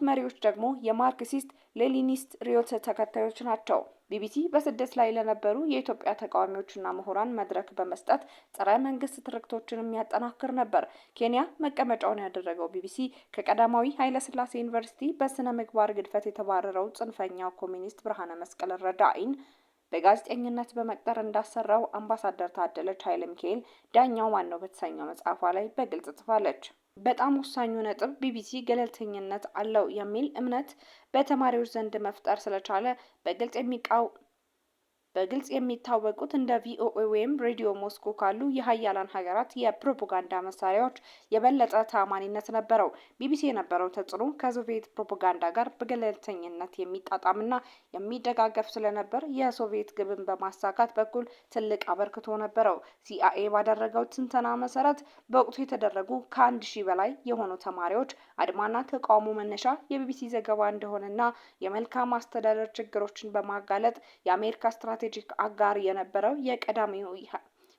መሪዎች ደግሞ የማርክሲስት ሌኒኒስት ርዕዮት ተከታዮች ናቸው። ቢቢሲ በስደት ላይ ለነበሩ የኢትዮጵያ ተቃዋሚዎችና ምሁራን መድረክ በመስጠት ጸረ መንግስት ትርክቶችን የሚያጠናክር ነበር። ኬንያ መቀመጫውን ያደረገው ቢቢሲ ከቀዳማዊ ኃይለሥላሴ ዩኒቨርሲቲ በስነ ምግባር ግድፈት የተባረረው ጽንፈኛው ኮሚኒስት ብርሃነ መስቀል ረዳኢን በጋዜጠኝነት በመቅጠር እንዳሰራው አምባሳደር ታደለች ኃይለ ሚካኤል ዳኛው ማን ነው በተሰኘው መጽሐፏ ላይ በግልጽ ጽፋለች። በጣም ወሳኙ ነጥብ ቢቢሲ ገለልተኝነት አለው የሚል እምነት በተማሪዎች ዘንድ መፍጠር ስለቻለ በግልጽ የሚታወቁት እንደ ቪኦኤ ወይም ሬዲዮ ሞስኮ ካሉ የሀያላን ሀገራት የፕሮፓጋንዳ መሳሪያዎች የበለጠ ተአማኒነት ነበረው። ቢቢሲ የነበረው ተጽዕኖ ከሶቪየት ፕሮፓጋንዳ ጋር በገለልተኝነት የሚጣጣምና የሚደጋገፍ ስለነበር የሶቪየት ግብን በማሳካት በኩል ትልቅ አበርክቶ ነበረው። ሲአይኤ ባደረገው ትንተና መሰረት በወቅቱ የተደረጉ ከ1000 በላይ የሆኑ ተማሪዎች አድማና ተቃውሞ መነሻ የቢቢሲ ዘገባ እንደሆነና የመልካም አስተዳደር ችግሮችን በማጋለጥ የአሜሪካ ስትራቴጂክ አጋር የነበረው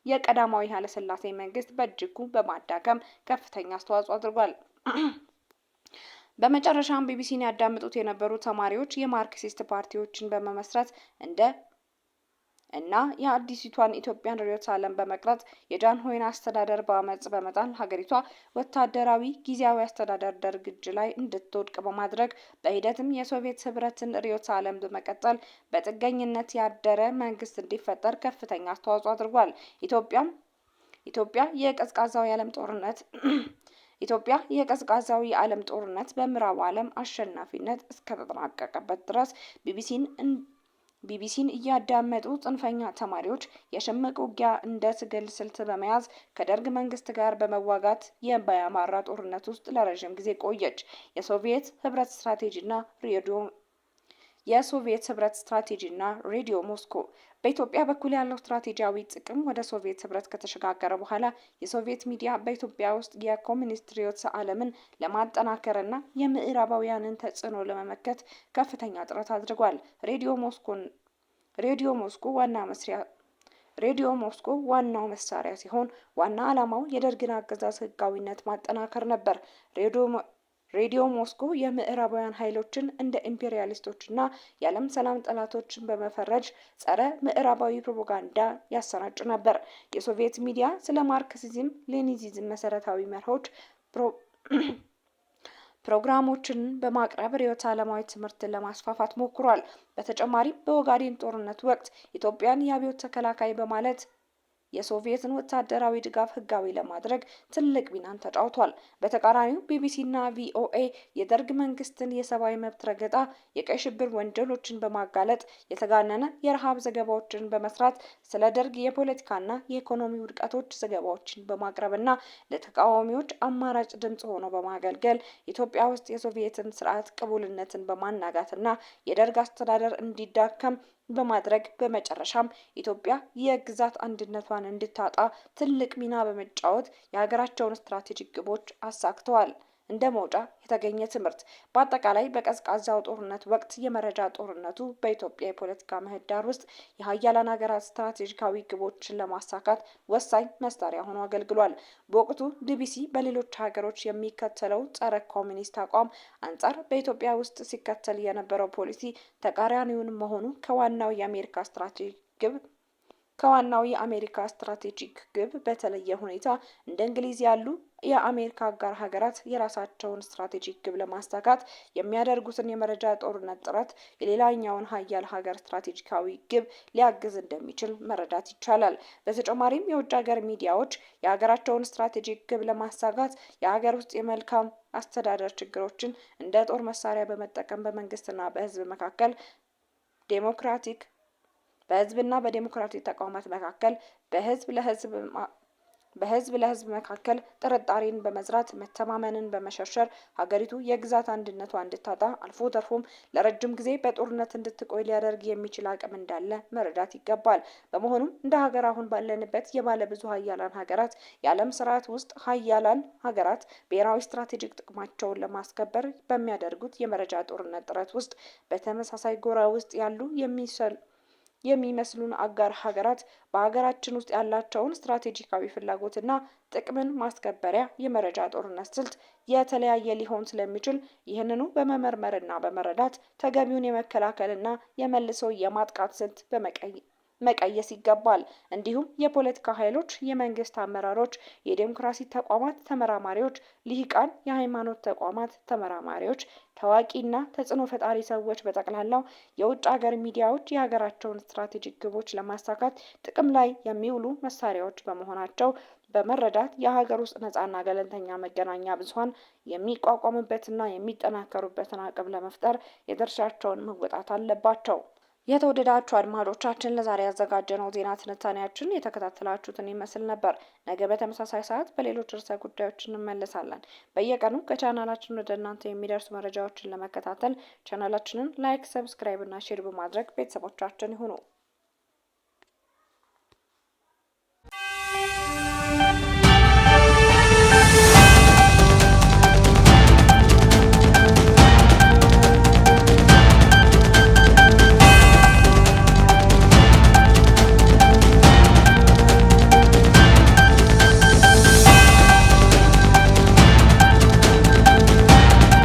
የቀዳማዊ ኃይለሥላሴ መንግስት በእጅጉ በማዳከም ከፍተኛ አስተዋጽኦ አድርጓል። በመጨረሻም ቢቢሲን ያዳምጡት የነበሩ ተማሪዎች የማርክሲስት ፓርቲዎችን በመመስረት እና የአዲሲቷን ኢትዮጵያን ርዕዮተ ዓለም በመቅረጽ የጃንሆይን አስተዳደር በአመጽ በመጣል ሀገሪቷ ወታደራዊ ጊዜያዊ አስተዳደር ደርግ እጅ ላይ እንድትወድቅ በማድረግ በሂደትም የሶቪየት ህብረትን ርዕዮተ ዓለም በመቀጠል በጥገኝነት ያደረ መንግስት እንዲፈጠር ከፍተኛ አስተዋጽኦ አድርጓል። ኢትዮጵያ የቀዝቃዛው የዓለም ጦርነት በምዕራቡ ዓለም አሸናፊነት እስከተጠናቀቀበት ድረስ ቢቢሲን እያዳመጡ ጽንፈኛ ተማሪዎች የሽምቅ ውጊያ እንደ ትግል ስልት በመያዝ ከደርግ መንግስት ጋር በመዋጋት የማያባራ ጦርነት ውስጥ ለረጅም ጊዜ ቆየች። የሶቪየት ህብረት ስትራቴጂና ሬዲዮ ሞስኮ በኢትዮጵያ በኩል ያለው ስትራቴጂያዊ ጥቅም ወደ ሶቪየት ህብረት ከተሸጋገረ በኋላ የሶቪየት ሚዲያ በኢትዮጵያ ውስጥ የኮሚኒስት ርዕዮተ ዓለምን ለማጠናከርና የምዕራባውያንን ተጽዕኖ ለመመከት ከፍተኛ ጥረት አድርጓል። ሬዲዮ ሞስኮ ዋናው መሳሪያ ሲሆን ዋና ዓላማው የደርግን አገዛዝ ህጋዊነት ማጠናከር ነበር። ሬዲዮ ሞስኮ የምዕራባውያን ኃይሎችን እንደ ኢምፔሪያሊስቶችና የዓለም ሰላም ጠላቶችን በመፈረጅ ጸረ ምዕራባዊ ፕሮፓጋንዳ ያሰራጭ ነበር። የሶቪየት ሚዲያ ስለ ማርክሲዝም ሌኒኒዝም መሰረታዊ መርሆች ፕሮግራሞችን በማቅረብ ርዕዮተ ዓለማዊ ትምህርትን ለማስፋፋት ሞክሯል። በተጨማሪም በኦጋዴን ጦርነት ወቅት ኢትዮጵያን የአብዮት ተከላካይ በማለት የሶቪየትን ወታደራዊ ድጋፍ ህጋዊ ለማድረግ ትልቅ ሚናን ተጫውቷል። በተቃራኒው ቢቢሲና ቪኦኤ የደርግ መንግስትን የሰብአዊ መብት ረገጣ፣ የቀይ ሽብር ወንጀሎችን በማጋለጥ የተጋነነ የረሃብ ዘገባዎችን በመስራት ስለ ደርግ የፖለቲካና የኢኮኖሚ ውድቀቶች ዘገባዎችን በማቅረብና ለተቃዋሚዎች አማራጭ ድምጽ ሆኖ በማገልገል ኢትዮጵያ ውስጥ የሶቪየትን ስርዓት ቅቡልነትን በማናጋትና የደርግ አስተዳደር እንዲዳከም በማድረግ በመጨረሻም ኢትዮጵያ የግዛት አንድነቷን እንድታጣ ትልቅ ሚና በመጫወት የሀገራቸውን ስትራቴጂክ ግቦች አሳክተዋል። እንደ መውጫ የተገኘ ትምህርት በአጠቃላይ በቀዝቃዛው ጦርነት ወቅት የመረጃ ጦርነቱ በኢትዮጵያ የፖለቲካ ምህዳር ውስጥ የሀያላን ሀገራት ስትራቴጂካዊ ግቦችን ለማሳካት ወሳኝ መሳሪያ ሆኖ አገልግሏል። በወቅቱ ቢቢሲ በሌሎች ሀገሮች የሚከተለው ጸረ ኮሚኒስት አቋም አንጻር በኢትዮጵያ ውስጥ ሲከተል የነበረው ፖሊሲ ተቃራኒውን መሆኑ ከዋናው የአሜሪካ ስትራቴጂክ ግብ በተለየ ሁኔታ እንደ እንግሊዝ ያሉ የአሜሪካ አጋር ሀገራት የራሳቸውን ስትራቴጂክ ግብ ለማሳካት የሚያደርጉትን የመረጃ ጦርነት ጥረት የሌላኛውን ሀያል ሀገር ስትራቴጂካዊ ግብ ሊያግዝ እንደሚችል መረዳት ይቻላል። በተጨማሪም የውጭ ሀገር ሚዲያዎች የሀገራቸውን ስትራቴጂክ ግብ ለማሳካት የሀገር ውስጥ የመልካም አስተዳደር ችግሮችን እንደ ጦር መሳሪያ በመጠቀም በመንግስትና በህዝብና በዴሞክራቲክ ተቋማት መካከል በህዝብ ለህዝብ መካከል ጥርጣሬን በመዝራት መተማመንን በመሸርሸር ሀገሪቱ የግዛት አንድነቷ እንድታጣ አልፎ ተርፎም ለረጅም ጊዜ በጦርነት እንድትቆይ ሊያደርግ የሚችል አቅም እንዳለ መረዳት ይገባል። በመሆኑም እንደ ሀገር አሁን ባለንበት የባለ ብዙ ሀያላን ሀገራት የዓለም ስርዓት ውስጥ ሀያላን ሀገራት ብሔራዊ ስትራቴጂክ ጥቅማቸውን ለማስከበር በሚያደርጉት የመረጃ ጦርነት ጥረት ውስጥ በተመሳሳይ ጎራ ውስጥ ያሉ የሚመስሉን አጋር ሀገራት በሀገራችን ውስጥ ያላቸውን ስትራቴጂካዊ ፍላጎትና ጥቅምን ማስከበሪያ የመረጃ ጦርነት ስልት የተለያየ ሊሆን ስለሚችል ይህንኑ በመመርመርና በመረዳት ተገቢውን የመከላከልና የመልሶ የማጥቃት ስልት መቀየስ ይገባል። እንዲሁም የፖለቲካ ኃይሎች፣ የመንግስት አመራሮች፣ የዴሞክራሲ ተቋማት ተመራማሪዎች፣ ልሂቃን፣ የሃይማኖት ተቋማት ተመራማሪዎች፣ ታዋቂና ተጽዕኖ ፈጣሪ ሰዎች በጠቅላላው የውጭ ሀገር ሚዲያዎች የሀገራቸውን ስትራቴጂክ ግቦች ለማሳካት ጥቅም ላይ የሚውሉ መሳሪያዎች በመሆናቸው በመረዳት የሀገር ውስጥ ነጻና ገለልተኛ መገናኛ ብዙኃን የሚቋቋሙበትና የሚጠናከሩበትን አቅም ለመፍጠር የድርሻቸውን መወጣት አለባቸው። የተወደዳችሁ አድማጮቻችን ለዛሬ ያዘጋጀነው ዜና ትንታኔያችን የተከታተላችሁትን ይመስል ነበር። ነገ በተመሳሳይ ሰዓት በሌሎች ርዕሰ ጉዳዮች እንመለሳለን። በየቀኑ ከቻናላችን ወደ እናንተ የሚደርሱ መረጃዎችን ለመከታተል ቻናላችንን ላይክ፣ ሰብስክራይብ እና ሼር በማድረግ ቤተሰቦቻችን ይሁኑ።